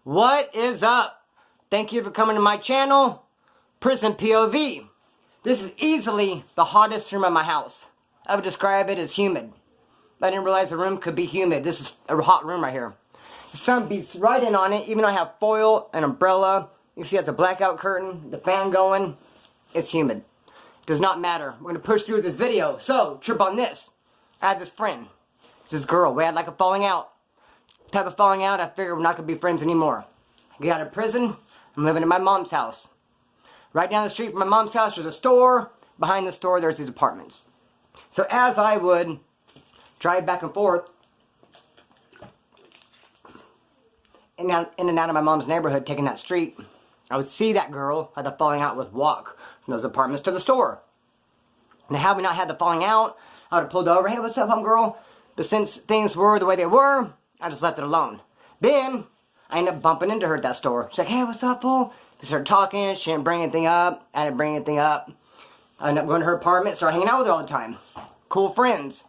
What is up? Thank you for coming to my channel, Prison POV. This is easily the hottest room in my house. I would describe it as humid. I didn't realize the room could be humid. This is a hot room right here. The sun beats right in on it, even though I have foil, an umbrella. You see it's a blackout curtain, the fan going. It's humid. It does not matter. We're going to push through with this video. So, trip on this. I had this friend, this girl. We had like a falling out. Type of falling out, I figured we're not going to be friends anymore. I get out of prison, I'm living in my mom's house. Right down the street from my mom's house, there's a store. Behind the store, there's these apartments. So as I would drive back and forth, in and out of my mom's neighborhood, taking that street, I would see that girl I had the falling out with walk from those apartments to the store. Now, had we not had the falling out, I would have pulled over, hey, what's up, homegirl? But since things were the way they were, I just left it alone. Then, I ended up bumping into her at that store. She's like, hey, what's up, fool? We started talking, she didn't bring anything up, I didn't bring anything up. I ended up going to her apartment, started hanging out with her all the time. Cool friends.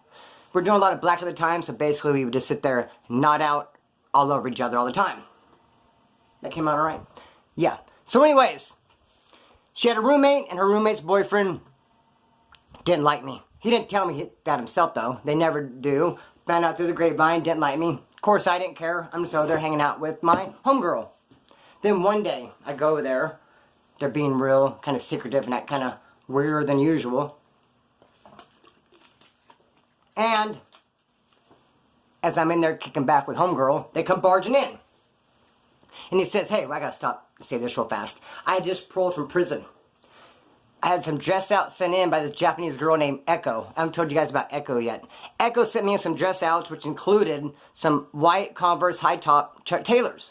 We're doing a lot of black at the time, so basically we would just sit there, nod out all over each other all the time. That came out alright? Yeah. So anyways, she had a roommate, and her roommate's boyfriend didn't like me. He didn't tell me that himself, though. They never do. Found out through the grapevine, didn't like me. Of course, I didn't care. I'm just over there hanging out with my homegirl. Then one day, I go over there. They're being real, kind of secretive and that kind of weirder than usual. And as I'm in there kicking back with homegirl, they come barging in. And he says, hey, well, I gotta stop and say this real fast. I had just paroled from prison. I had some dress outs sent in by this Japanese girl named Echo. I haven't told you guys about Echo yet. Echo sent me some dress outs, which included some white Converse high top Chuck Taylors.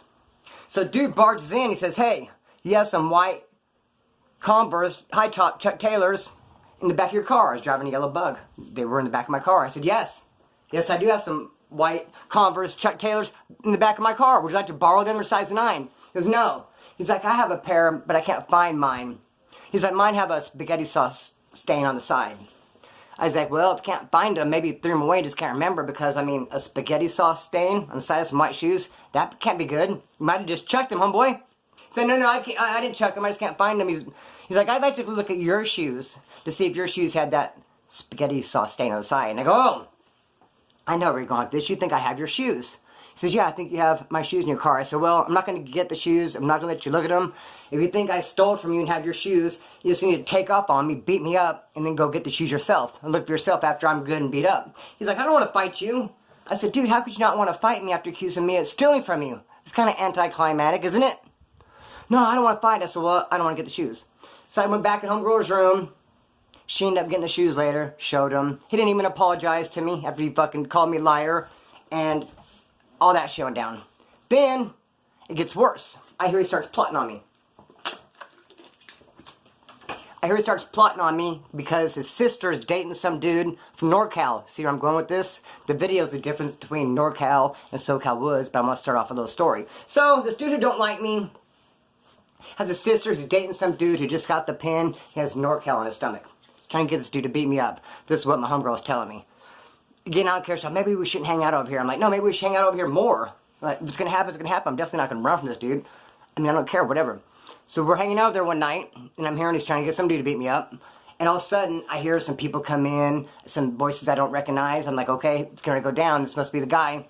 So dude barges in, he says, hey, you have some white Converse high top Chuck Taylors in the back of your car. I was driving a yellow Bug. They were in the back of my car. I said, yes. Yes, I do have some white Converse Chuck Taylors in the back of my car. Would you like to borrow them? They're size 9. He goes, no. He's like, I have a pair, but I can't find mine. He's like, mine have a spaghetti sauce stain on the side. I was like, well, if you can't find them, maybe you threw them away, just can't remember, because, I mean, a spaghetti sauce stain on the side of some white shoes, that can't be good. You might have just chucked them, homeboy. He said, no, I didn't chuck them, I just can't find them. He's like, I'd like to look at your shoes to see if your shoes had that spaghetti sauce stain on the side. And I go, oh, I know where you're going with this. You think I have your shoes. He says, yeah, I think you have my shoes in your car. I said, well, I'm not going to get the shoes. I'm not going to let you look at them. If you think I stole it from you and have your shoes, you just need to take off on me, beat me up, and then go get the shoes yourself. And look for yourself after I'm good and beat up. He's like, I don't want to fight you. I said, dude, how could you not want to fight me after accusing me of stealing from you? It's kind of anticlimactic, isn't it? No, I don't want to fight. I said, well, I don't want to get the shoes. So I went back in homegirl's room. She ended up getting the shoes later, showed him. He didn't even apologize to me after he fucking called me liar. And all that shit went down. Then, it gets worse. I hear he starts plotting on me. I hear he starts plotting on me because his sister is dating some dude from NorCal. See where I'm going with this? The video is the difference between NorCal and SoCal Woods, but I'm going to start off a little story. So, this dude who don't like me has a sister who's dating some dude who just got the pin. He has NorCal on his stomach. Trying to get this dude to beat me up. This is what my homegirl is telling me. Again, I don't care, so maybe we shouldn't hang out over here. I'm like, no, maybe we should hang out over here more. Like, if it's going to happen, it's going to happen. I'm definitely not going to run from this dude. I mean, I don't care, whatever. So we're hanging out there one night, and I'm hearing he's trying to get some dude to beat me up. And all of a sudden, I hear some people come in, some voices I don't recognize. I'm like, okay, it's going to go down. This must be the guy.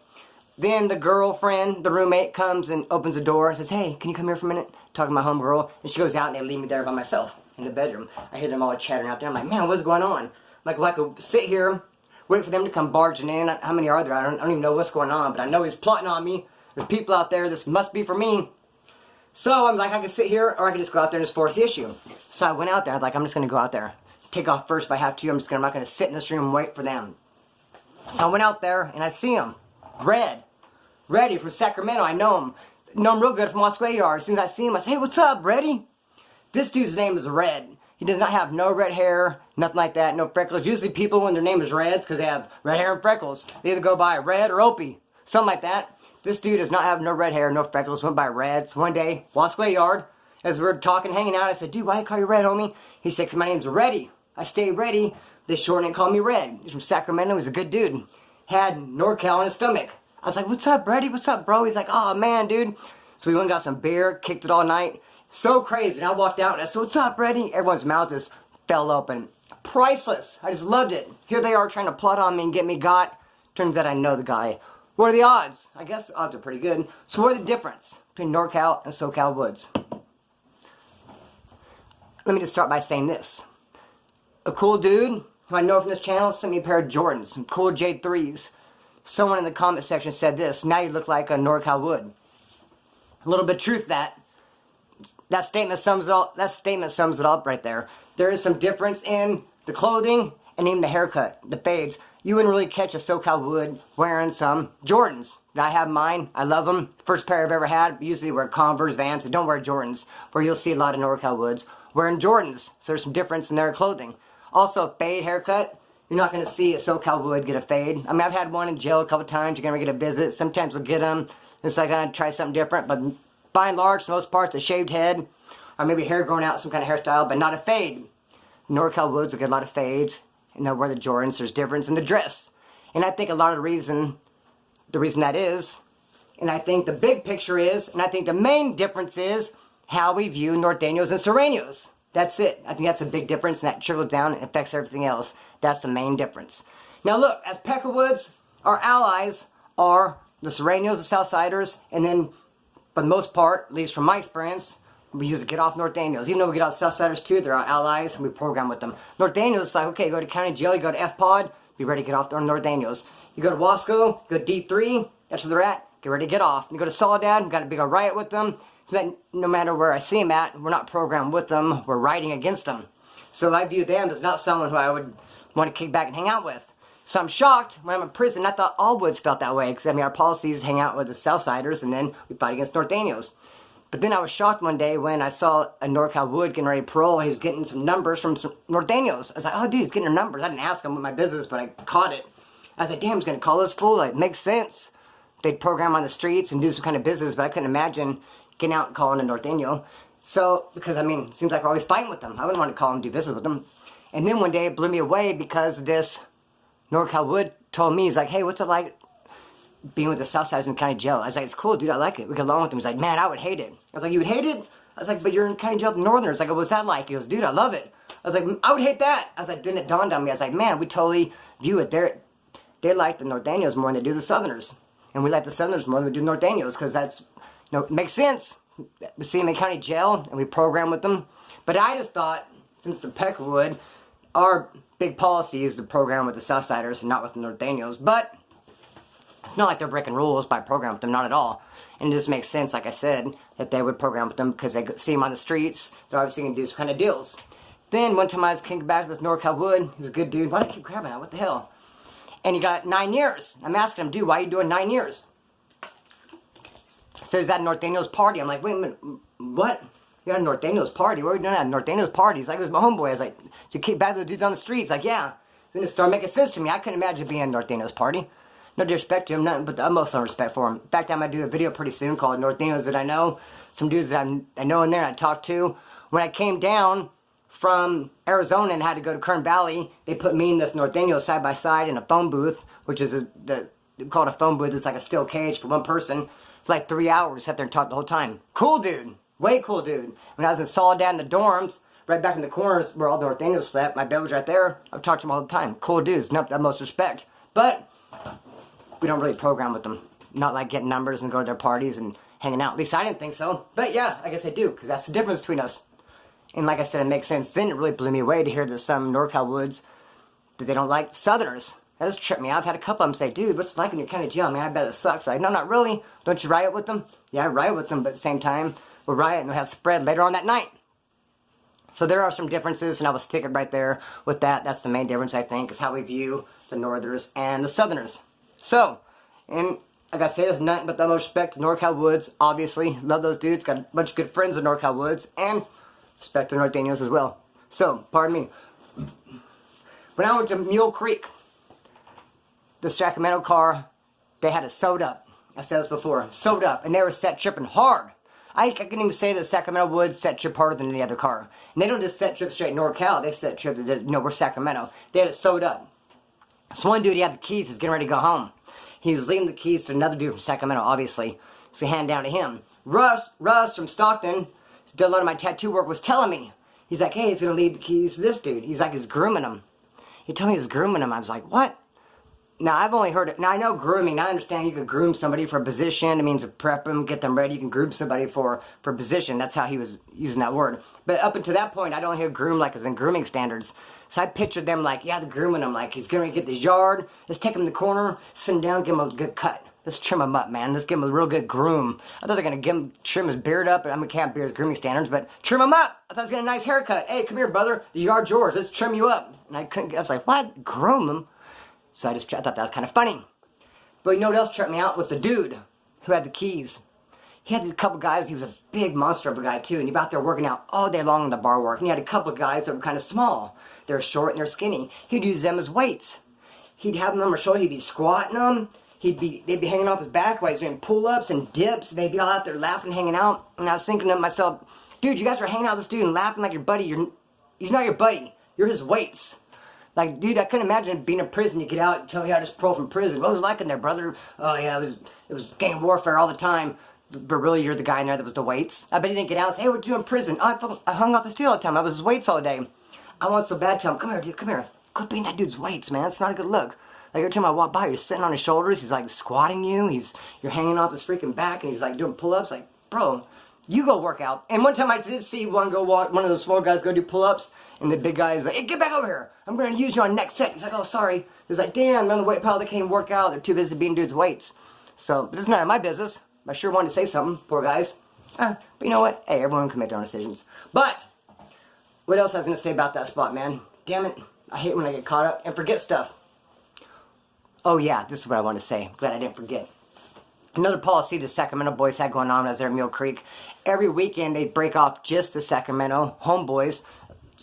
Then the girlfriend, the roommate, comes and opens the door and says, hey, can you come here for a minute? Talking to my homegirl. And she goes out, and they leave me there by myself in the bedroom. I hear them all chattering out there. I'm like, man, what's going on? I'm like, well, I could sit here, wait for them to come barging in. How many are there? I don't even know what's going on, but I know he's plotting on me. There's people out there. This must be for me. So I'm like, I can sit here, or I can just go out there and just force the issue. So I went out there. I was like, I'm just going to go out there. Take off first if I have to. I'm not going to sit in this room and wait for them. So I went out there, and I see him. Reddy from Sacramento. I know him. Know him real good from Wasquay Yard. As soon as I see him, I say, hey, what's up, Reddy? This dude's name is Red. He does not have no red hair, nothing like that, no freckles. Usually people, when their name is Reds, because they have red hair and freckles, they either go by Red or Opie. Something like that. This dude does not have no red hair, no freckles, went by Reds. One day, Wasquay Yard, as we were talking, hanging out, I said, dude, why do you call you Red, homie? He said, because my name's Reddy. I stay ready. They shorten it and call me Red. He's from Sacramento. He's a good dude. Had NorCal in his stomach. I was like, what's up, Reddy? What's up, bro? He's like, oh, man, dude. So we went and got some beer, kicked it all night. So crazy. And I walked out and I said, "What's up, Reddy?" Everyone's mouth just fell open. Priceless. I just loved it. Here they are trying to plot on me and get me got. Turns out I know the guy. What are the odds? I guess the odds are pretty good. So what are the difference between NorCal and SoCal Woods? Let me just start by saying this. A cool dude who I know from this channel sent me a pair of Jordans, some cool J3s. Someone in the comment section said this: "Now you look like a NorCal Wood." A little bit of truth that statement sums it all. That statement sums it up right there. There is some difference in the clothing and even the haircut, the fades. You wouldn't really catch a SoCal Wood wearing some Jordans. I have mine. I love them. First pair I've ever had. Usually wear Converse, Vans, and don't wear Jordans. Where you'll see a lot of NorCal Woods wearing Jordans. So there's some difference in their clothing. Also, fade haircut. You're not going to see a SoCal Wood get a fade. I mean, I've had one in jail a couple times. You're going to get a visit. Sometimes we'll get them. It's like, I'm going to try something different. But by and large, for most parts, a shaved head. Or maybe hair growing out, some kind of hairstyle, but not a fade. NorCal Woods will get a lot of fades. And they'll wear the Jordans. There's difference in the dress. And I think a lot of the reason that is, and I think the big picture is, and I think the main difference is how we view Norteños and Sureños. That's it. I think that's a big difference, and that trickles down and affects everything else. That's the main difference. Now look, as Peckerwoods, our allies are the Sureños, the Southsiders, and then, for the most part, at least from my experience, we usually get off Norteños. Even though we get off Southsiders too, they're our allies, and we program with them. Norteños, it's like, okay, you go to county jail, you go to FPOD, be ready to get off the Norteños. You go to Wasco, you go to D3, that's where they're at, get ready to get off. You go to Soledad, we've got a big riot with them. So that no matter where I see them at, we're not programmed with them, we're riding against them. So I view them as not someone who I would want to kick back and hang out with. So I'm shocked when I'm in prison. I thought all Woods felt that way, because I mean our policy is hang out with the Southsiders and then we fight against Norteños. But then I was shocked one day when I saw a NorCal Wood getting ready to parole, and he was getting some numbers from some Norteños. I was like, oh dude, he's getting their numbers. I didn't ask him what my business, but I caught it. I was like, damn, he's going to call this fool. Like, makes sense. They'd program on the streets and do some kind of business, but I couldn't imagine getting out and calling a Norteño. So, because I mean, it seems like we're always fighting with them. I wouldn't want to call them, do business with them. And then one day it blew me away because this NorCal Wood told me, he's like, hey, what's it like being with the Southsiders in county jail? I was like, it's cool, dude, I like it. We get along with him. He's like, man, I would hate it. I was like, you would hate it? I was like, but you're in county jail with the Northerners. Like, what's that like? He goes, dude, I love it. I was like, I would hate that. I was like, then it dawned on me. I was like, man, we totally view it. They like the Norteños more than they do the Southerners. And we like the Southerners more than we do Norteños, because that's, you know, it makes sense. We see them in county jail, and we program with them. But I just thought, since the Peckerwood, our big policy is to program with the Southsiders and not with the Norteños. But it's not like they're breaking rules by programming with them, not at all. And it just makes sense, like I said, that they would program with them because they see them on the streets. They're obviously going to do some kind of deals. Then one time I was kicking back with this NorCal Wood. He was a good dude. Why do I keep grabbing that? What the hell? And he got 9 years. I'm asking him, dude, why are you doing 9 years? So is that Norteño's party? I'm like, wait a minute, what? You got a Norteño's party? What are we doing at Norteño's party? He's like, it was my homeboy. I was like, so you kick back with the dudes on the streets? Like, yeah. Then it started making sense to me. I couldn't imagine being at Norteño's party. No disrespect to him, nothing but the utmost respect for him. In fact, I'm going to do a video pretty soon called Norteños That I Know. Some dudes that I know in there and I talked to. When I came down from Arizona and had to go to Kern Valley, they put me and this Norteño side by side in a phone booth, which is called a phone booth. It's like a steel cage for one person. For like 3 hours, sat there and talked the whole time. Cool dude. Way cool dude. When I was in Soledad in the dorms, right back in the corners where all the Norteños slept, my bed was right there. I've talked to them all the time. Cool dudes. Nope, the most respect. But we don't really program with them. Not like getting numbers and go to their parties and hanging out. At least I didn't think so. But yeah, I guess I do, because that's the difference between us. And like I said, it makes sense. Then it really blew me away to hear that some NorCal Woods, that they don't like Southerners. That just tripped me out. I've had a couple of them say, dude, what's it like when you're county jail? Man, I bet it sucks. Like, no, not really. Don't you riot with them? Yeah, I riot with them, but at the same time, we'll riot and we'll have spread later on that night. So there are some differences, and I will stick it right there with that. That's the main difference, I think, is how we view the Northerners and the Southerners. So, and like I said, there's nothing but the most respect to NorCal Woods, obviously. Love those dudes. Got a bunch of good friends in NorCal Woods, and respect to Norteños as well. So, pardon me. When I went to Mule Creek, the Sacramento car, they had it sewed up. I said this before. Sewed up. And they were set tripping hard. I can even say that Sacramento Woods set trip harder than any other car. And they don't just set trip straight NorCal. They set trip, we're Sacramento. They had it sewed up. So one dude, he had the keys. He's getting ready to go home. He was leaving the keys to another dude from Sacramento, obviously. So he handed down to him. Russ from Stockton, who did a lot of my tattoo work, was telling me. He's like, hey, he's going to leave the keys to this dude. He's like, he's grooming him. He told me he was grooming him. I was like, what? Now, I've only heard it. Now, I know grooming. Now, I understand you could groom somebody for a position. It means to prep them, get them ready. You can groom somebody for a position. That's how he was using that word. But up until that point, I don't hear groom like as in grooming standards. So I pictured them like, yeah, they're grooming him. Like, he's going to get this yard. Let's take him to the corner, sit him down, give him a good cut. Let's trim him up, man. Let's give him a real good groom. I thought they were going to trim his beard up. I mean, can't beard his grooming standards, but trim him up. I thought he was getting a nice haircut. Hey, come here, brother. The yard's yours. Let's trim you up. And I was like, what? Groom him? So I thought that was kind of funny. But you know what else tripped me out was the dude who had the keys. He had a couple guys. He was a big monster of a guy, too. And he was out there working out all day long in the bar work. And he had a couple of guys that were kind of small. They were short and they're skinny. He'd use them as weights. He'd have them on his shoulder. He'd be squatting them. They'd be hanging off his back while he's doing pull-ups and dips. They'd be all out there laughing, hanging out. And I was thinking to myself, dude, you guys are hanging out with this dude and laughing like your buddy. He's not your buddy. You're his weights. Like, dude, I couldn't imagine being in prison. You get out and tell me how to just parole from prison. What was it like in there, brother? Oh, yeah, it was gang warfare all the time. But really, you're the guy in there that was the weights. I bet he didn't get out and say, hey, what you doing in prison? Oh, I hung off the steel all the time. I was his weights all day. I want so bad to tell him, come here, dude, come here. Quit being that dude's weights, man. It's not a good look. Like, every time I walk by, you're sitting on his shoulders. He's, like, squatting you. You're hanging off his freaking back, and he's, like, doing pull-ups. Like, bro, you go work out. And one time I did see one of those small guys go do pull-ups, and the big guy is like, hey, get back over here. I'm going to use you on next set. He's like, oh, sorry. He's like, damn, none of the weight pile, they can't even work out. They're too busy being dudes' weights. So, but it's none of my business. I sure wanted to say something, poor guys. But you know what? Hey, everyone can make their own decisions. But, what else I was going to say about that spot, man? Damn it. I hate when I get caught up and forget stuff. Oh, yeah, this is what I want to say. Glad I didn't forget. Another policy the Sacramento boys had going on as they're at Mule Creek. Every weekend, they'd break off just the Sacramento homeboys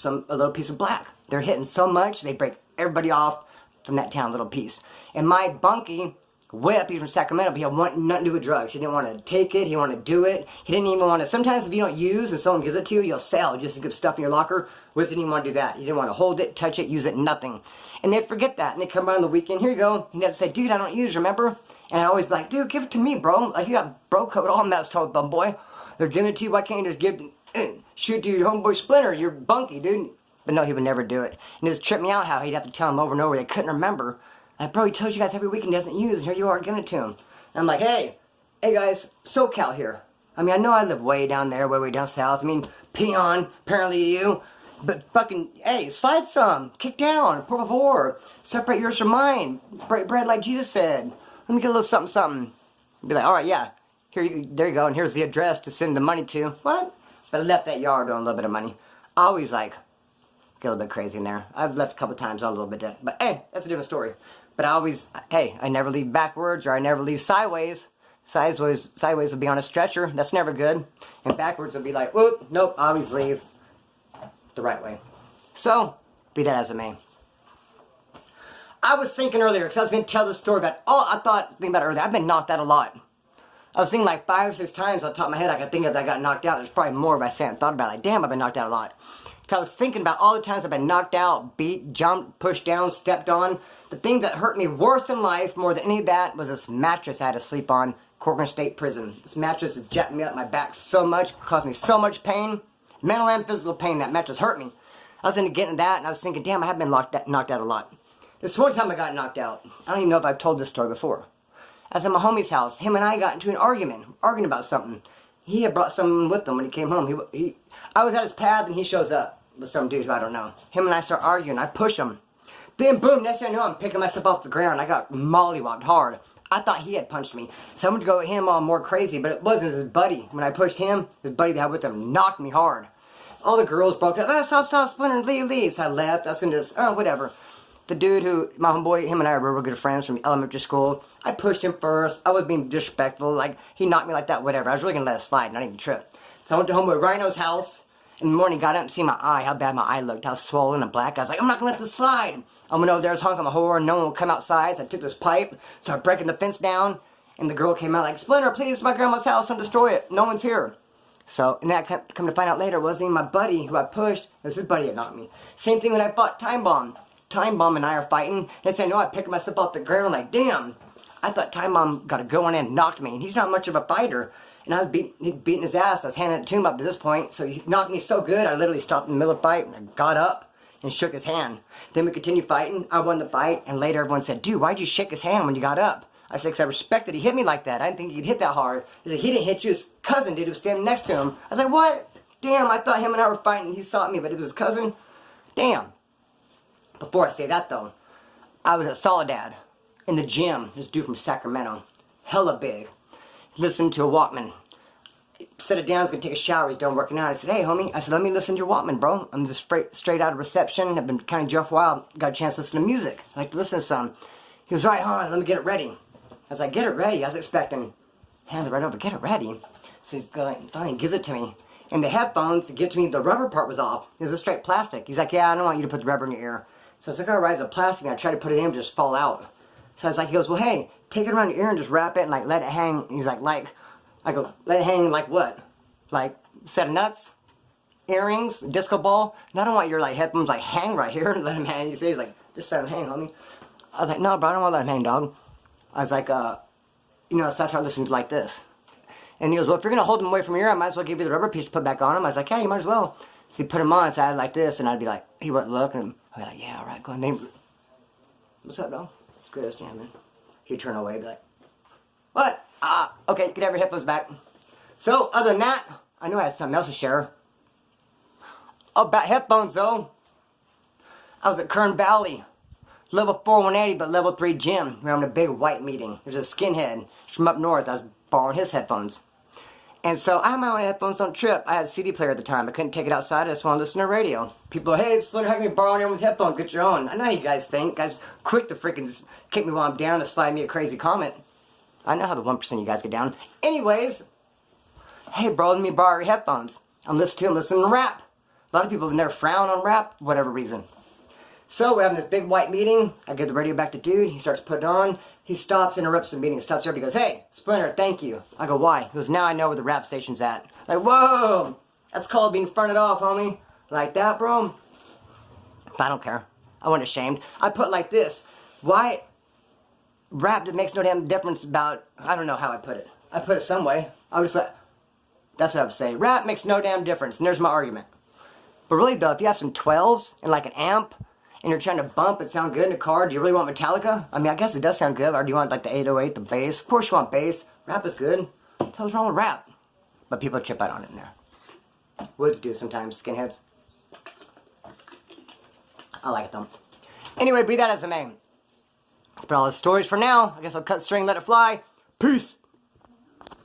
a little piece of black. They're hitting so much, they break everybody off from that town a little piece. And my bunkie, Whip, he's from Sacramento, but he had nothing to do with drugs. He didn't want to take it. He wanted to do it. He didn't even want to. Sometimes if you don't use and someone gives it to you, you'll sell just to get stuff in your locker. Whip didn't even want to do that. He didn't want to hold it, touch it, use it, nothing. And they'd forget that. And they'd come around the weekend. Here you go. He'd have to say, dude, I don't use, remember? And I'd always be like, dude, give it to me, bro. Like, you got bro code all messed up, bum boy. They're giving it to you. Why can't you just shoot to your homeboy Splinter, your bunkie, dude? But no, he would never do it. And it just tripped me out how he'd have to tell him over and over. They couldn't remember. Like, bro, he tells you guys every weekend he doesn't use, and here you are giving it to him. And I'm like, hey guys, SoCal here. I mean, I know I live way down there, way down south. I mean, peon, apparently you. But fucking, hey, slide some. Kick down, por favor. Separate yours from mine. Break bread like Jesus said. Let me get a little something, something. Be like, all right, yeah. There you go, and here's the address to send the money to. What? But I left that yard on a little bit of money. I always, like, get a little bit crazy in there. I've left a couple times on a little bit of, but hey, that's a different story. But I never leave backwards, or I never leave sideways. Sideways would be on a stretcher. That's never good. And backwards would be like, whoop, nope, I always leave the right way. So, be that as it may. I was thinking earlier, because I was going to tell this story about, thinking about it earlier, I've been knocked out a lot. I was thinking like 5 or 6 times on top of my head I could think of that I got knocked out. There's probably more if I sat and thought about it. Like, damn, I've been knocked out a lot. So I was thinking about all the times I've been knocked out, beat, jumped, pushed down, stepped on. The thing that hurt me worse in life, more than any of that, was this mattress I had to sleep on, Corcoran State Prison. This mattress has jacked me up my back so much, caused me so much pain, mental and physical pain. That mattress hurt me. I was into getting that, and I was thinking, damn, I have been knocked out a lot. This one time I got knocked out. I don't even know if I've told this story before. I was at my homie's house. Him and I got into an arguing about something. He had brought someone with him when he came home. I was at his pad, and he shows up with some dude who I don't know. Him and I start arguing. I push him. Then, boom, next thing I know, I'm picking myself off the ground. I got mollywopped hard. I thought he had punched me. So I'm going to go at him all more crazy, but it wasn't. It was his buddy. When I pushed him, his buddy that had with him knocked me hard. All the girls broke up. Stop, Splinter, leave. So I left. I was going to just, whatever. The dude who, my homeboy, him and I are real good friends from elementary school. I pushed him first. I was being disrespectful. Like, he knocked me like that, whatever. I was really going to let it slide, not even trip. So I went to homeboy Rhino's house. In the morning, got up and see my eye, how bad my eye looked, how swollen and black. I was like, I'm not going to let this slide. I went over there, I was honking my horn, no one would come outside, so I took this pipe, started breaking the fence down, and the girl came out like, Splinter, please, it's my grandma's house, don't destroy it, no one's here. So, and then I come to find out later, it wasn't even my buddy who I pushed, it was his buddy that knocked me. Same thing when I fought Time Bomb. Time Bomb and I are fighting, and I know I picked myself off the ground, like, damn, I thought Time Bomb got a go on and knocked me, and he's not much of a fighter. And I was beating his ass. I was handing it to him up to this point. So he knocked me so good, I literally stopped in the middle of the fight. And I got up and shook his hand. Then we continued fighting. I won the fight. And later everyone said, dude, why'd you shake his hand when you got up? I said, because I respected he hit me like that. I didn't think he'd hit that hard. He said, he didn't hit you. His cousin did. He was standing next to him. I was like, what? Damn, I thought him and I were fighting. He saw me, but it was his cousin. Damn. Before I say that, though, I was at Soledad in the gym. This dude from Sacramento. Hella big. Listened to a Walkman. Set it down. I was going to take a shower. He's done working out. I said, hey, homie. I said, let me listen to your Walkman, bro. I'm just straight out of reception. I've been kind of jail for a while. Got a chance to listen to music. I like to listen to some. He was right on. Let me get it ready. I was like, get it ready. I was expecting, hand it right over, get it ready. So he's going, fine, he gives it to me. And the headphones, to give to me, the rubber part was off. It was a straight plastic. He's like, yeah, I don't want you to put the rubber in your ear. So I was like, all right, it's a plastic. And I tried to put it in, but just fall out. So I was like, he goes, well, hey, take it around your ear and just wrap it and like let it hang. He's like, I go, let it hang like what? Like set of nuts? Earrings? Disco ball? And I don't want your like headphones like hang right here. Let them hang. He's like, just let them hang, homie. I was like, no, bro, I don't want to let him hang, dog. I was like, you know, so I started listening to like this. And he goes, well, if you're going to hold him away from your ear, I might as well give you the rubber piece to put back on him. I was like, yeah, you might as well. So he put him on, so I had like this, and I'd be like, he wouldn't look, and I'd be like, yeah, all right, go ahead. What's up, dog? It's good as jamming. He'd turn away, be like, what? Okay, you can have your headphones back. So, other than that, I knew I had something else to share. About headphones, though, I was at Kern Valley. Level 4 180, but level 3 gym. We were having a big white meeting. There's a skinhead from up north. I was borrowing his headphones. And so I had my own headphones on trip. I had a CD player at the time. I couldn't take it outside. I just wanted to listen to radio. People, hey, Splinter, how can you borrow anyone's headphones? Get your own. I know how you guys think. Guys quick to freaking kick me while I'm down and slide me a crazy comment. I know how the 1% of you guys get down. Anyways, hey, bro, let me borrow your headphones. I'm listening to rap. A lot of people have never frowned on rap for whatever reason. So we're having this big white meeting. I give the radio back to dude. He starts putting it on. He stops, interrupts the meeting, stops everybody, goes, hey, Splinter, thank you. I go, why? He goes, now I know where the rap station's at. Like, whoa, that's called being fronted off, homie. Like that, bro? I don't care. I wasn't ashamed. I put like this. Why rap that makes no damn difference about, I don't know how I put it. I put it some way. I was like, that's what I would say. Rap makes no damn difference, and there's my argument. But really, though, if you have some 12s and like an amp, and you're trying to bump and sound good in a car, do you really want Metallica? I mean, I guess it does sound good. Or do you want like the 808, the bass? Of course you want bass. Rap is good. What the hell's wrong with rap? But people chip out on it in there. Woods do sometimes, skinheads. I like it though. Anyway, be that as it may. That's been all the stories for now. I guess I'll cut string, let it fly. Peace.